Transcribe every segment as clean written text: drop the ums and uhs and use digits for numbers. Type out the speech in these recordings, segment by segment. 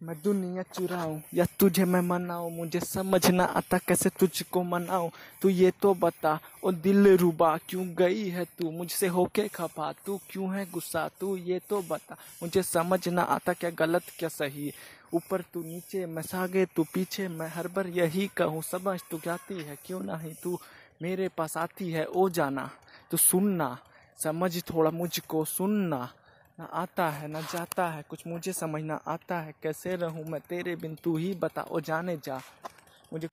मैं दुनिया चुराऊं या तुझे मैं मनाऊं, मुझे समझ ना आता कैसे तुझको मनाऊं। तू ये तो बता ओ दिल रुबा, क्यों गई है तू मुझसे होके खफा, तू क्यों है गुस्सा, तू ये तो बता। मुझे समझ ना आता क्या गलत क्या सही, ऊपर तू नीचे मैं सागे तू पीछे, मैं हर बार यही कहूँ समझ तू जाती है क्यों नहीं तू मेरे पास आती है। ओ जाना तू सुनना, समझ थोड़ा मुझको सुनना, ना आता है ना जाता है कुछ मुझे समझ ना आता है, कैसे रहूं मैं तेरे बिन तू ही बता। ओ जाने जा मुझे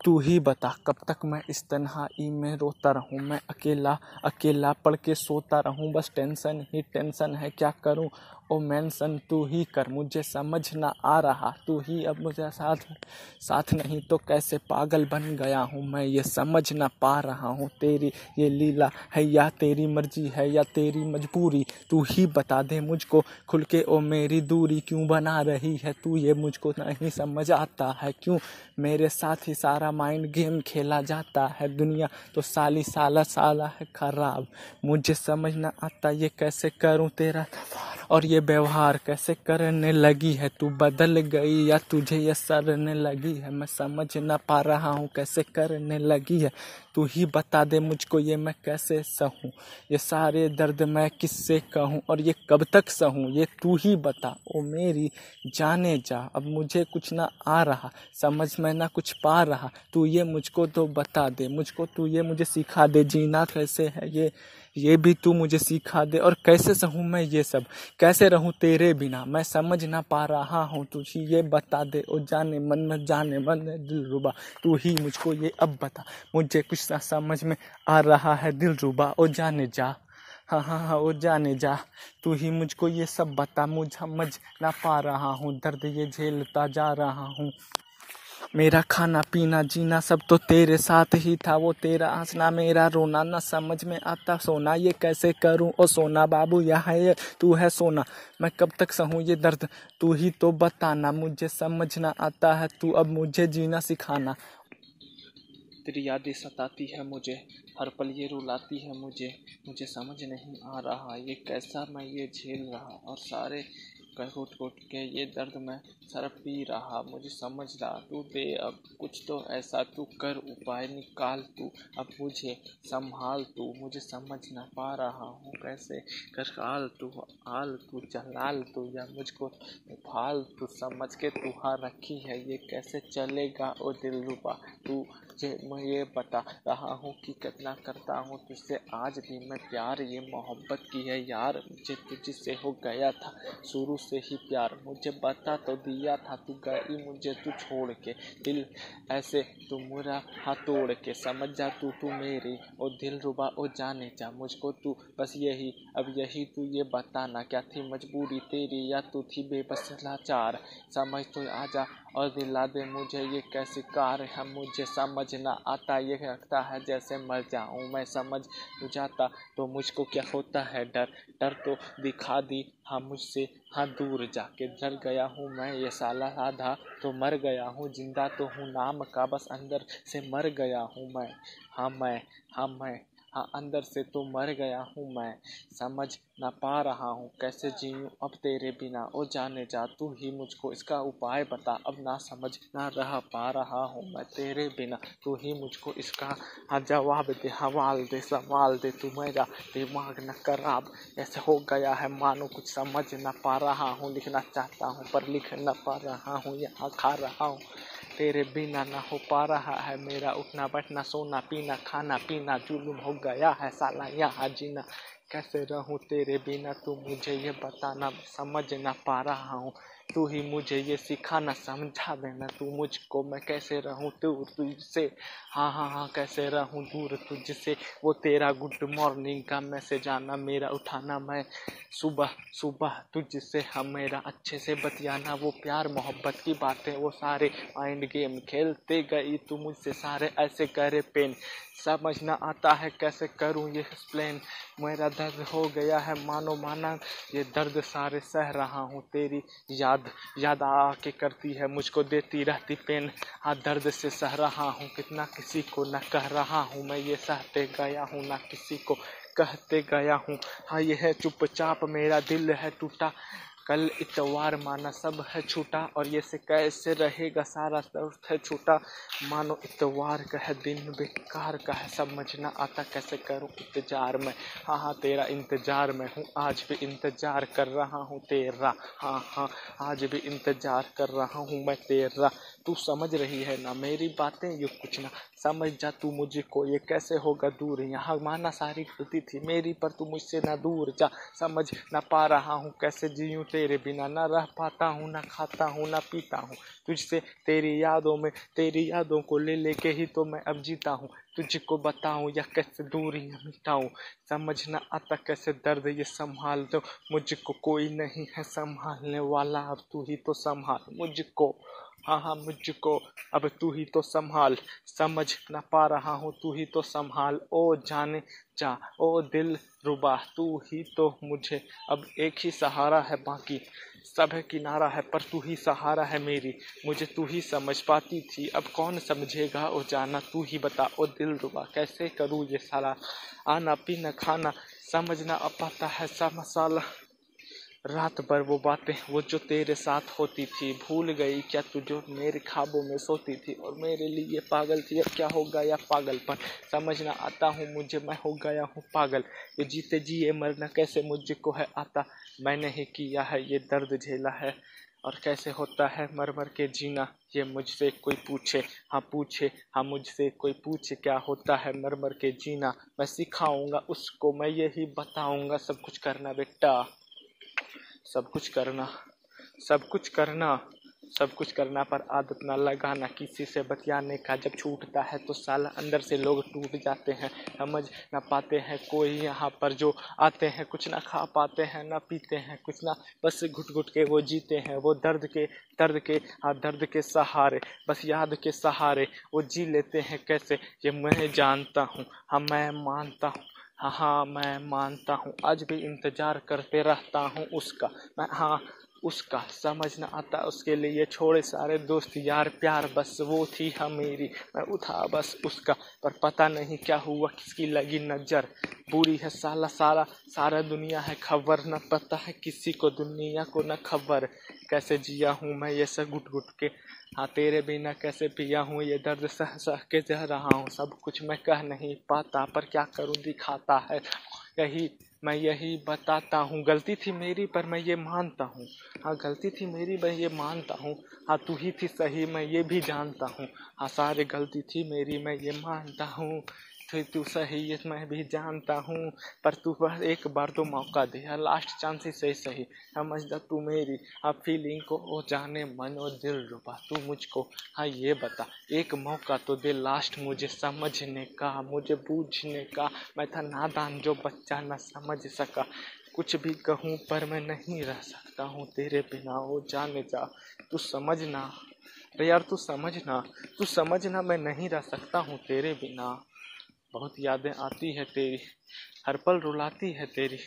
तू ही बता, कब तक मैं इस तन्हाई में रोता रहूं, मैं अकेला अकेला पढ़ के सोता रहूं, बस टेंशन ही टेंशन है क्या करूं। ओ मेंशन तू ही कर, मुझे समझ ना आ रहा तू ही अब मुझे साथ नहीं तो कैसे पागल बन गया हूं मैं, ये समझ ना पा रहा हूं तेरी ये लीला है या तेरी मर्जी है या तेरी मजबूरी। तू ही बता दे मुझको खुल के, ओ मेरी दूरी क्यों बना रही है तू, ये मुझको नहीं समझ आता है क्यों मेरे साथ ही सारा माइंड गेम खेला जाता है। दुनिया तो साली साला साला है खराब, मुझे समझ ना आता ये कैसे करूं तेरा और ये व्यवहार कैसे करने लगी है तू, बदल गई या तुझे ये सरने लगी है, मैं समझ ना पा रहा हूँ कैसे करने लगी है। तू ही बता दे मुझको ये मैं कैसे सहूं, ये सारे दर्द मैं किससे कहूं और ये कब तक सहूं, ये तू ही बता ओ मेरी जाने जा। अब मुझे कुछ ना आ रहा समझ में ना कुछ पा रहा, तू ये मुझको तो बता दे मुझको, तू ये मुझे सिखा दे जीना कैसे है ये भी तू मुझे सिखा दे। और कैसे सहूं मैं ये सब, कैसे रहूं तेरे बिना, मैं समझ ना पा रहा हूँ तुझे ये बता दे। ओ जाने मन में दिल रुबा, तू ही मुझको ये अब बता, मुझे कुछ ना समझ में आ रहा है दिल रुबा। ओ जाने जा हाँ ओ जाने जा, तू ही मुझको ये सब बता, मुझ समझ ना पा रहा हूँ दर्द ये झेलता जा रहा हूँ। मेरा खाना पीना जीना सब तो तेरे साथ ही था, वो तेरा हंसना मेरा रोना, ना समझ में आता सोना ये कैसे करूं। ओ सोना बाबू यहाँ है तू है सोना, मैं कब तक सहूं ये दर्द तू ही तो बताना, मुझे समझ ना आता है तू अब मुझे जीना सिखाना। तेरी यादें सताती है मुझे, हर पल ये रुलाती है मुझे समझ नहीं आ रहा ये कैसा मैं ये झेल रहा, और सारे घुट घुट के ये दर्द मैं सर पी रहा। मुझे समझ रहा तू दे अब कुछ तो ऐसा, तू कर उपाय निकाल तू अब मुझे संभाल तू, मुझे समझ ना पा रहा हूँ कैसे कर आल तू जलाल तू या मुझको फाल तू, समझ के तू हाँ रखी है ये कैसे चलेगा ओ दिलरुबा। तू मैं ये बता रहा हूँ कि कितना करता हूँ तुझसे आज भी मैं प्यार, ये मोहब्बत की है यार मुझे तुझसे हो गया था शुरू से ही प्यार, मुझे बता तो दिया था तू गई मुझे तू छोड़ के, दिल ऐसे तू मेरा हाथ तोड़ के, समझ जा तू मेरी ओ दिलरुबा। ओ जाने जा मुझको तू बस यही अब यही तू ये बताना, क्या थी मजबूरी तेरी या तू थी बेबस लाचार, समझ तो आजा और दिला दे मुझे ये कैसे कार है, मुझे समझ ना आता ये लगता है जैसे मर जाऊं मैं, समझ तो जाता तो मुझको क्या होता है डर तो दिखा दी हाँ मुझसे हाँ दूर जाके, डर गया हूँ मैं ये साला आधा तो मर गया हूँ, जिंदा तो हूँ नाम का बस अंदर से मर गया हूँ मैं। हाँ अंदर से तो मर गया हूँ मैं, समझ ना पा रहा हूँ कैसे जीऊँ अब तेरे बिना। ओ जाने जा तू ही मुझको इसका उपाय बता, अब ना समझ ना रह पा रहा हूँ मैं तेरे बिना, तू ही मुझको इसका जवाब दे हवाल दे सवाल दे, तू मेरा दिमाग न खराब ऐसे हो गया है मानो कुछ समझ ना पा रहा हूँ, लिखना चाहता हूँ पर लिख न पा रहा हूँ, यहाँ खा रहा हूँ तेरे बिना ना हो पा रहा है मेरा उठना बैठना सोना पीना खाना पीना, जुल्म हो गया है साला यहाँ जीना, कैसे रहूं तेरे बिना तू मुझे ये बताना, समझ ना पा रहा हूँ तू ही मुझे ये सिखाना, समझा देना तू मुझको मैं कैसे रहूं दूर तुझसे। हाँ कैसे रहूं दूर तुझसे, वो तेरा गुड मॉर्निंग का मैसेज आना मेरा उठाना, मैं सुबह तुझसे हम मेरा अच्छे से बतियाना, वो प्यार मोहब्बत की बातें वो सारे माइंड गेम खेलते गई तू मुझसे सारे ऐसे करे पेन, समझ ना आता है कैसे करूं ये एक्सप्लेन, मेरा दर्द हो गया है माना ये दर्द सारे सह रहा हूँ, तेरी याद आके करती है मुझको देती रहती पेन, हाँ दर्द से सह रहा हूँ कितना किसी को न कह रहा हूँ मैं, ये सहते गया हूँ ना किसी को कहते गया हूँ। हाँ ये है चुपचाप मेरा दिल है टूटा कल इतवार माना सब है छूटा, और ये से कैसे रहेगा सारा दर्द है छूटा। मानो इतवार का है दिन बेकार का है, समझ ना आता कैसे करूं इंतजार में। हाँ हाँ तेरा इंतजार में हूँ, आज भी इंतजार कर रहा हूँ तेरा। हाँ हाँ आज भी इंतजार कर रहा हूँ मैं तेरा। तू समझ रही है ना मेरी बातें, ये कुछ ना समझ जा तू मुझको, ये कैसे होगा दूर। यहाँ माना सारी गलती थी मेरी, पर तू मुझसे ना दूर जा। समझ ना पा रहा हूँ कैसे जीऊँ तेरे बिना, ना रह पाता हूँ, ना खाता हूँ, ना पीता हूँ तुझसे। तेरी यादों में, तेरी यादों को ले लेके ही तो मैं अब जीता हूँ। तुझको बताऊँ या कैसे दूरियां मिटाऊँ, समझ ना आता कैसे दर्द ये संभाल दो। मुझको कोई नहीं है संभालने वाला, अब तू ही तो संभाल मुझको। हाँ हाँ मुझको अब तू ही तो संभाल। समझ ना पा रहा हूँ तू ही तो संभाल। ओ जाने जा ओ दिल रुबा, तू ही तो मुझे अब एक ही सहारा है, बाकी सब है किनारा है, पर तू ही सहारा है मेरी। मुझे तू ही समझ पाती थी, अब कौन समझेगा ओ जाना, तू ही बता ओ दिल रुबा कैसे करूँ ये सारा आना पीना खाना। समझ ना आ पाता है सा मसाला। रात भर वो बातें वो जो तेरे साथ होती थी, भूल गई क्या तू जो मेरे ख्वाबों में सोती थी और मेरे लिए पागल थी। अब क्या हो गया पागलपन, समझ ना आता हूँ मुझे, मैं हो गया हूँ पागल। ये जीते जिए मरना कैसे मुझको है आता, मैंने ही किया है ये दर्द झेला है। और कैसे होता है मर मर के जीना, ये मुझसे कोई पूछे, हाँ पूछे, हाँ मुझसे कोई पूछे क्या होता है मर मर के जीना। मैं सिखाऊंगा उसको, मैं यही बताऊंगा, सब कुछ करना बेटा, सब कुछ करना, सब कुछ करना, सब कुछ करना, पर आदत ना लगाना किसी से बतियाने का। जब छूटता है तो साला अंदर से लोग टूट जाते हैं, समझ ना पाते हैं कोई यहाँ पर जो आते हैं। कुछ ना खा पाते हैं ना पीते हैं कुछ ना, बस घुट घुट के वो जीते हैं वो दर्द के हाँ दर्द के सहारे, बस याद के सहारे वो जी लेते हैं कैसे, ये मैं जानता हूँ। हाँ मैं मानता हूँ, हाँ हाँ मैं मानता हूँ, आज भी इंतजार करते रहता हूँ उसका मैं। हाँ उसका समझ न आता उसके लिए छोड़े सारे दोस्त यार प्यार, बस वो थी हाँ मेरी, मैं उठा बस उसका। पर पता नहीं क्या हुआ किसकी लगी नजर, बुरी है साला सारा दुनिया है खबर, न पता है किसी को दुनिया को न खबर। कैसे जिया हूँ मैं ये सब घुट घुट के, हाँ तेरे बिना कैसे पिया हूँ ये दर्द सह सह के जह रहा हूँ। सब कुछ मैं कह नहीं पाता, पर क्या करूँ दिखाता है यही, मैं यही बताता हूँ। गलती थी मेरी पर मैं ये मानता हूँ, हाँ गलती थी मेरी मैं ये मानता हूँ। हाँ तू ही थी सही मैं ये भी जानता हूँ, हाँ सारी गलती थी मेरी मैं ये मानता हूँ। तू सही ये मैं भी जानता हूँ, पर तू बस एक बार तो मौका दे, हाँ लास्ट चांस ही सही सही समझ जा तू मेरी। हाँ फीलिंग को ओ जाने मन और दिल रुबा, तू मुझको हाँ ये बता, एक मौका तो दे लास्ट मुझे समझने का, मुझे बूझने का। मैं था नादान जो बच्चा न समझ सका, कुछ भी कहूँ पर मैं नहीं रह सकता हूँ तेरे बिना ओ जाने जा। तू समझना अरे यार तू समझना मैं नहीं रह सकता हूँ तेरे बिना। बहुत यादें आती है तेरी, हर पल रुलाती है तेरी,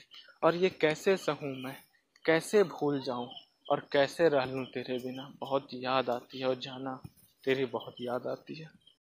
और ये कैसे सहूँ मैं, कैसे भूल जाऊँ और कैसे रह लूँ तेरे बिना। बहुत याद आती है और जाना तेरी बहुत याद आती है।